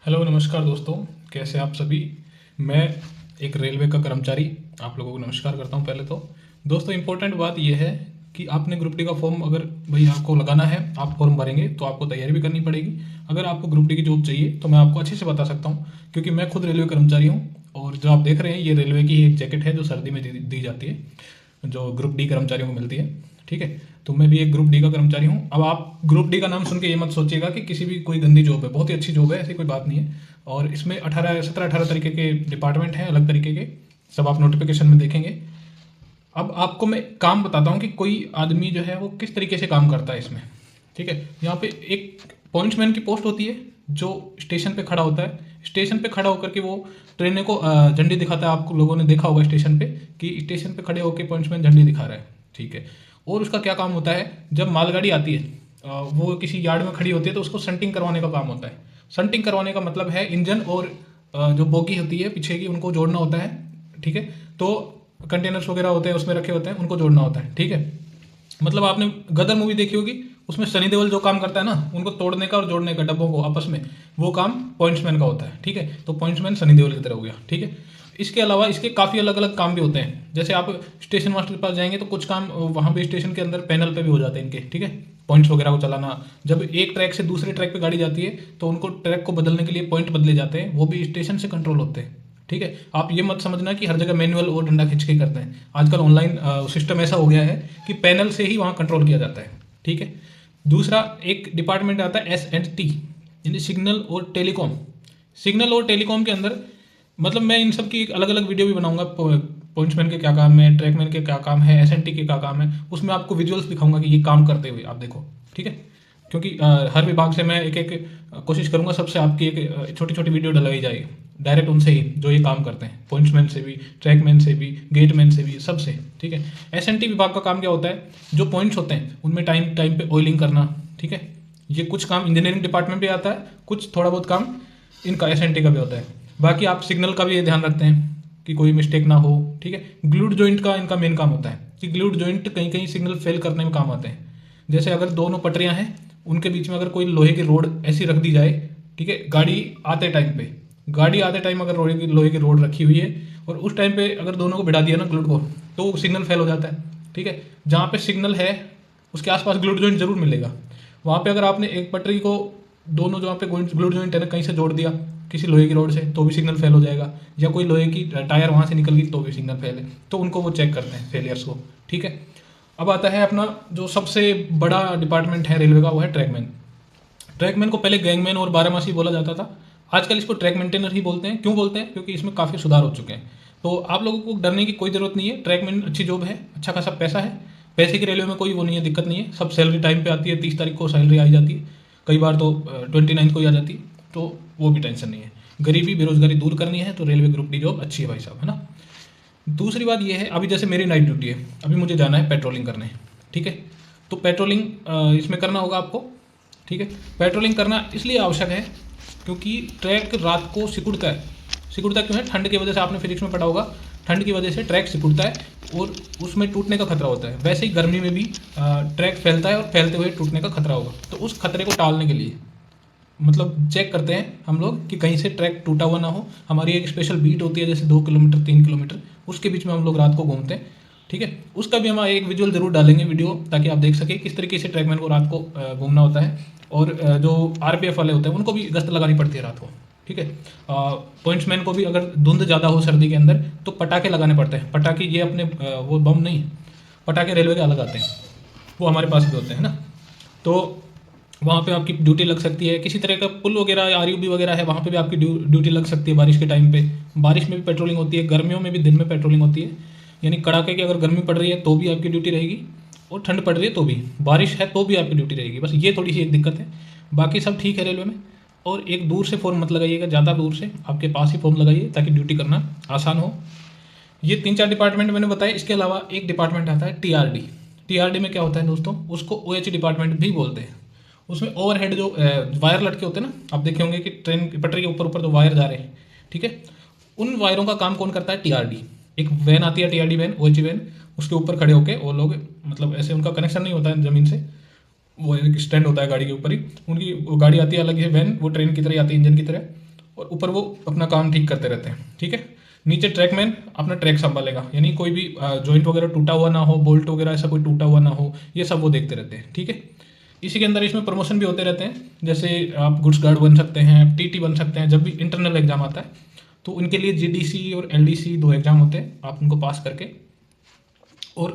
Hello नमस्कार दोस्तों। कैसे आप सभी। मैं एक रेलवे का कर्मचारी आप लोगों को नमस्कार करता हूं। पहले तो दोस्तों इम्पोर्टेंट बात यह है कि आपने ग्रुप डी का फॉर्म अगर भाई आपको लगाना है, आप फॉर्म भरेंगे तो आपको तैयारी भी करनी पड़ेगी। अगर आपको ग्रुप डी की जॉब चाहिए तो मैं आपको अच्छे से बता सकता हूँ, क्योंकि मैं खुद रेलवे कर्मचारी हूँ। और जो आप देख रहे हैं ये रेलवे की एक जैकेट है जो सर्दी में दी जाती है, जो ग्रुप डी कर्मचारियों को मिलती है। ठीक है, तो मैं भी एक ग्रुप डी का कर्मचारी हूँ। अब आप ग्रुप डी का नाम सुन के ये मत सोचिएगा कि किसी भी कोई गंदी जॉब है, बहुत ही अच्छी जॉब है, ऐसी कोई बात नहीं है। और इसमें 18 तरीके के डिपार्टमेंट हैं, अलग तरीके के, सब आप नोटिफिकेशन में देखेंगे। अब आपको मैं काम बताता हूँ कि कोई आदमी जो है वो किस तरीके से काम करता है इसमें। ठीक है, यहाँ पे एक पॉइंट्समैन की पोस्ट होती है जो स्टेशन पे खड़ा होता है। स्टेशन पे खड़ा होकर के वो ट्रेन को झंडी दिखाता है। आप लोगों ने देखा होगा स्टेशन पे कि स्टेशन पे खड़े होकर पॉइंट्समैन झंडी दिखा रहा है। ठीक है, और उसका क्या काम होता है, जब मालगाड़ी आती है वो किसी यार्ड में खड़ी होती है तो उसको संटिंग करवाने का काम होता है। संटिंग करवाने का मतलब है इंजन और जो बोगी होती है पीछे की, उनको जोड़ना होता है। ठीक है, तो कंटेनर्स वगैरह होते हैं उसमें रखे होते हैं, उनको जोड़ना होता है। ठीक है, मतलब आपने गदर मूवी देखी होगी, उसमें सनी देओल जो काम करता है ना, उनको तोड़ने का और जोड़ने का डब्बों को आपस में, वो काम पॉइंट्समैन का होता है। ठीक है, तो पॉइंट्समैन सनी देओल की तरह हो गया। ठीक है, इसके अलावा इसके काफ़ी अलग अलग काम भी होते हैं। जैसे आप स्टेशन मास्टर के पास जाएंगे तो कुछ काम वहाँ पे स्टेशन के अंदर पैनल पे भी हो जाते हैं इनके। ठीक है, पॉइंट्स वगैरह को चलाना, जब एक ट्रैक से दूसरे ट्रैक पे गाड़ी जाती है तो उनको ट्रैक को बदलने के लिए पॉइंट बदले जाते हैं, वो भी स्टेशन से कंट्रोल होते हैं। ठीक है, आप ये मत समझना कि हर जगह मैनुअल और डंडा खींच के करते हैं। आजकल ऑनलाइन सिस्टम ऐसा हो गया है कि पैनल से ही वहाँ कंट्रोल किया जाता है। ठीक है, दूसरा एक डिपार्टमेंट आता है S&T, यानी सिग्नल और टेलीकॉम। सिग्नल और टेलीकॉम के अंदर मतलब मैं इन सब की अलग अलग वीडियो भी बनाऊंगा। पॉइंट्समैन के क्या काम है, ट्रैकमैन के क्या काम है, S&T के क्या काम है, उसमें आपको विजुअल्स दिखाऊंगा कि ये काम करते हुए आप देखो। ठीक है, क्योंकि हर विभाग से मैं एक एक कोशिश करूंगा सबसे आपकी एक छोटी छोटी वीडियो डलाई जाएगी डायरेक्ट उनसे ही जो ये काम करते हैं, पॉइंट्समैन से भी, ट्रैकमैन से भी, गेटमैन से भी, सबसे। ठीक है, S&T विभाग का काम क्या होता है, जो पॉइंट्स होते हैं उनमें टाइम टाइम पे ऑयलिंग करना। ठीक है, ये कुछ काम इंजीनियरिंग डिपार्टमेंट भी आता है, कुछ थोड़ा बहुत काम इनका S&T का भी होता है। बाकी आप सिग्नल का भी ये ध्यान रखते हैं कि कोई मिस्टेक ना हो। ठीक है, ग्लूड जॉइंट का इनका मेन काम होता है कि ग्लूड जॉइंट कहीं कहीं सिग्नल फेल करने में काम आते हैं। जैसे अगर दोनों पटरियां हैं, उनके बीच में अगर कोई लोहे की रोड ऐसी रख दी जाए, ठीक है, गाड़ी आते टाइम अगर लोहे की रोड रखी हुई है और उस टाइम पे अगर दोनों को भिड़ा दिया ना ग्लूड को, तो सिग्नल फेल हो जाता है। ठीक है, जहाँ पे सिग्नल है उसके आसपास ग्लूड जॉइंट जरूर मिलेगा। वहाँ पे अगर आपने एक पटरी को दोनों जहाँ पे ग्लूड जॉइंट है ना कहीं से जोड़ दिया किसी लोहे की रोड से, तो भी सिग्नल फेल हो जाएगा। या कोई लोहे की टायर वहाँ से निकल गई तो भी सिग्नल फेल है, तो उनको वो चेक करते हैं फेलियर्स को। ठीक है, अब आता है अपना जो सबसे बड़ा डिपार्टमेंट है रेलवे का, वो है ट्रैकमैन। ट्रैकमैन को पहले गैंगमैन और बारहमासी बोला जाता था, आजकल इसको ट्रैक मेंटेनर ही बोलते हैं। क्यों बोलते हैं, क्योंकि इसमें काफ़ी सुधार हो चुके हैं। तो आप लोगों को डरने की कोई ज़रूरत नहीं है। ट्रैकमैन अच्छी जॉब है, अच्छा खासा पैसा है, पैसे की रेलवे में कोई वो नहीं है, दिक्कत नहीं है। सब सैलरी टाइम पे आती है, 30 तारीख को सैलरी आ जाती है, कई बार तो 29 को ही आ जाती है, तो वो भी टेंशन नहीं है। गरीबी बेरोजगारी दूर करनी है तो रेलवे ग्रुप डी जॉब अच्छी है भाई साहब, है ना। दूसरी बात ये है, अभी जैसे मेरी नाइट ड्यूटी है, अभी मुझे जाना है पेट्रोलिंग करने। ठीक है, तो पेट्रोलिंग इसमें करना होगा आपको। ठीक है, पेट्रोलिंग करना इसलिए आवश्यक है क्योंकि ट्रैक रात को सिकुड़ता है। सिकुड़ता क्यों है, ठंड की वजह से, आपने फिजिक्स में पढ़ा होगा, ठंड की वजह से ट्रैक सिकुड़ता है और उसमें टूटने का खतरा होता है। वैसे ही गर्मी में भी ट्रैक फैलता है और फैलते हुए टूटने का खतरा होगा। तो उस खतरे को टालने के लिए मतलब चेक करते हैं हम लोग कि कहीं से ट्रैक टूटा हुआ ना हो। हमारी एक स्पेशल बीट होती है, जैसे 2 किलोमीटर 3 किलोमीटर, उसके बीच में हम लोग रात को घूमते हैं। ठीक है, उसका भी हम एक विजुअल जरूर डालेंगे वीडियो, ताकि आप देख सकें किस तरीके से ट्रैकमैन को रात को घूमना होता है। और जो RPF वाले होते हैं उनको भी गश्त लगानी पड़ती है रात को। ठीक है, पॉइंट्समैन को भी अगर धुंध ज़्यादा हो सर्दी के अंदर तो पटाखे लगाने पड़ते हैं। पटाखे ये अपने वो बम नहीं, पटाखे रेलवे के अलग आते हैं, वो हमारे पास भी होते हैं ना। तो वहाँ पे आपकी ड्यूटी लग सकती है। किसी तरह का पुल वगैरह RUB वगैरह है, वहाँ पे भी आपकी ड्यूटी लग सकती है बारिश के टाइम पे। बारिश में भी पेट्रोलिंग होती है, गर्मियों में भी दिन में पेट्रोलिंग होती है। यानी कड़ाके की अगर गर्मी पड़ रही है तो भी आपकी ड्यूटी रहेगी, और ठंड पड़ रही है तो भी, बारिश है तो भी आपकी ड्यूटी रहेगी। बस ये थोड़ी सी एक दिक्कत है, बाकी सब ठीक है रेलवे में। और एक दूर से फॉर्म मत लगाइएगा, ज़्यादा दूर से, आपके पास ही फॉर्म लगाइए ताकि ड्यूटी करना आसान हो। ये 3-4 डिपार्टमेंट मैंने बताए। इसके अलावा एक डिपार्टमेंट आता है TRD। TRD में क्या होता है दोस्तों, उसको OH डिपार्टमेंट भी बोलते हैं। उसमें ओवरहेड जो वायर लटके होते हैं ना, आप देखे होंगे कि ट्रेन की पटरी के ऊपर ऊपर जो वायर जा रहे हैं, ठीक है, उन वायरों का काम कौन करता है, TRD। एक वैन आती है TRD वैन, OH वैन, उसके ऊपर खड़े होके वो लोग, मतलब ऐसे उनका कनेक्शन नहीं होता है ज़मीन से, वो एक स्टैंड होता है गाड़ी के ऊपर ही, उनकी वो गाड़ी आती है अलग है वैन, वो ट्रेन की तरह आती है इंजन की तरह, और ऊपर वो अपना काम ठीक करते रहते हैं, ठीक है। नीचे ट्रैकमैन अपना ट्रैक संभालेगा, यानी कोई भी जॉइंट वगैरह टूटा हुआ ना हो, बोल्ट वगैरह ऐसा कोई टूटा हुआ ना हो, ये सब वो देखते रहते हैं, ठीक है। इसी के अंदर इसमें प्रमोशन भी होते रहते हैं, जैसे आप गुड्स गार्ड बन सकते हैं, टीटी बन सकते हैं। जब भी इंटरनल एग्जाम आता है तो उनके लिए जीडीसी और एलडीसी 2 एग्जाम होते हैं, आप उनको पास करके और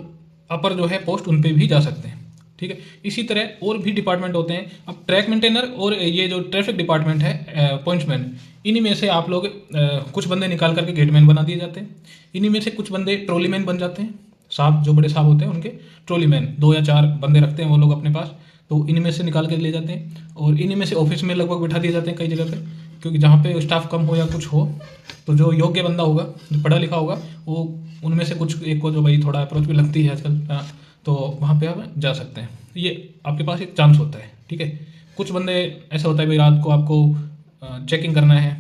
अपर जो है पोस्ट उन पे भी जा सकते हैं, ठीक है। इसी तरह और भी डिपार्टमेंट होते हैं। अब ट्रैक मेंटेनर और ये जो ट्रैफिक डिपार्टमेंट है, पॉइंट्समैन, इन्हीं में से आप लोग कुछ बंदे निकाल करके गेटमैन बना दिए जाते हैं। इन्हीं में से कुछ बंदे ट्रॉलीमैन बन जाते हैं, साहब जो बड़े साहब होते हैं उनके ट्रॉलीमैन 2 या 4 बंदे रखते हैं वो लोग अपने पास, तो इन्हीं में से निकाल के ले जाते हैं और इन्हीं में से ऑफिस में लगभग बिठा दिए जाते हैं कई जगह पे, क्योंकि जहाँ पे स्टाफ कम हो या कुछ हो तो जो योग्य बंदा होगा, जो पढ़ा लिखा होगा, वो उनमें से कुछ एक को जो भाई थोड़ा अप्रोच भी लगती है आजकल, तो वहाँ पे आप जा सकते हैं। ये आपके पास एक चांस होता है, ठीक है। कुछ बंदे ऐसा होता है भाई रात को आपको चेकिंग करना है,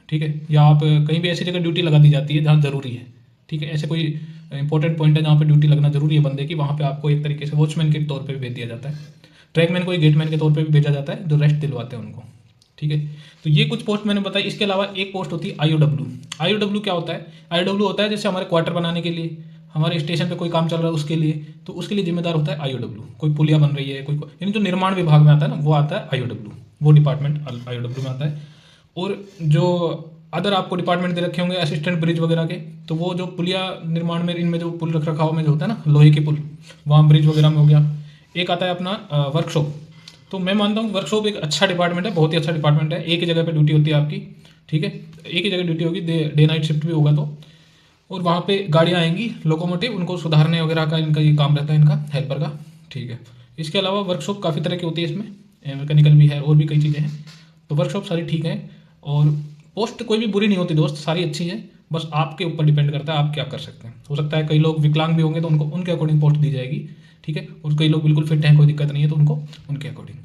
ठीक है, या आप कहीं भी ऐसी जगह ड्यूटी लगा दी जाती है जहाँ ज़रूरी है, ठीक है। ऐसे कोई इंपॉर्टेंट पॉइंट है जहाँ पे ड्यूटी लगना जरूरी है बंदे की, वहाँ पे आपको एक तरीके से वॉचमैन के तौर पे भी भेज दिया जाता है। ट्रैकमैन को गेटमैन के तौर पे भी भेजा जाता है, जो रेस्ट दिलवाते हैं उनको, ठीक है। तो ये कुछ पोस्ट मैंने बताई। इसके अलावा एक पोस्ट होती है आईओडब्ल्यू। आईओडब्ल्यू क्या होता है? आईओडब्ल्यू होता है जैसे हमारे क्वार्टर बनाने के लिए, हमारे स्टेशन पे कोई काम चल रहा है उसके लिए, तो उसके लिए जिम्मेदार होता है आईओडब्ल्यू। कोई पुलिया बन रही है, कोई यानी जो निर्माण विभाग में आता है ना, वो आता है आईओडब्ल्यू, वो डिपार्टमेंट आईओडब्ल्यू में आता है। और जो अदर आपको डिपार्टमेंट दे रखे होंगे असिस्टेंट ब्रिज वगैरह के, तो वो जो पुलिया निर्माण में इनमें जो पुल रख रखाव में जो होता है ना, लोहे की पुल, वहाँ ब्रिज वगैरह में हो गया। एक आता है अपना वर्कशॉप। तो मैं मानता हूँ वर्कशॉप एक अच्छा डिपार्टमेंट है, बहुत ही अच्छा डिपार्टमेंट है। एक ही जगह पे ड्यूटी होती है आपकी, ठीक है, एक ही जगह ड्यूटी होगी, डे नाइट शिफ्ट भी होगा तो। और वहाँ पे गाड़ियाँ आएंगी लोकोमोटिव, उनको सुधारने वगैरह का इनका ये काम रहता है, इनका हेल्पर का, ठीक है। इसके अलावा वर्कशॉप काफ़ी तरह की होती है, इसमें मैकेनिकल भी है और भी कई चीज़ें हैं। तो वर्कशॉप सारी ठीक है और पोस्ट कोई भी बुरी नहीं होती दोस्त, सारी अच्छी है। बस आपके ऊपर डिपेंड करता है आप क्या कर सकते हैं। हो सकता है कई लोग विकलांग भी होंगे तो उनको उनके अकॉर्डिंग पोस्ट दी जाएगी, ठीक है। और कई लोग बिल्कुल फिट हैं, कोई दिक्कत नहीं है, तो उनको उनके अकॉर्डिंग,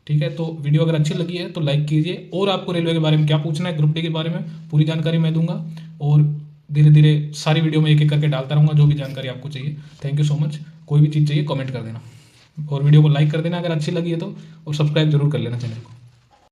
ठीक है। तो वीडियो अगर अच्छी लगी है तो लाइक कीजिए। और आपको रेलवे के बारे में क्या पूछना है, ग्रुप डी के बारे में पूरी जानकारी मैं दूंगा और धीरे धीरे सारी वीडियो में एक एक करके डालता रहूँगा जो भी जानकारी आपको चाहिए। Thank you so much. कोई भी चीज़ चाहिए कमेंट कर देना और वीडियो को लाइक कर देना अगर अच्छी लगी है तो, और सब्सक्राइब जरूर कर लेना चैनल को।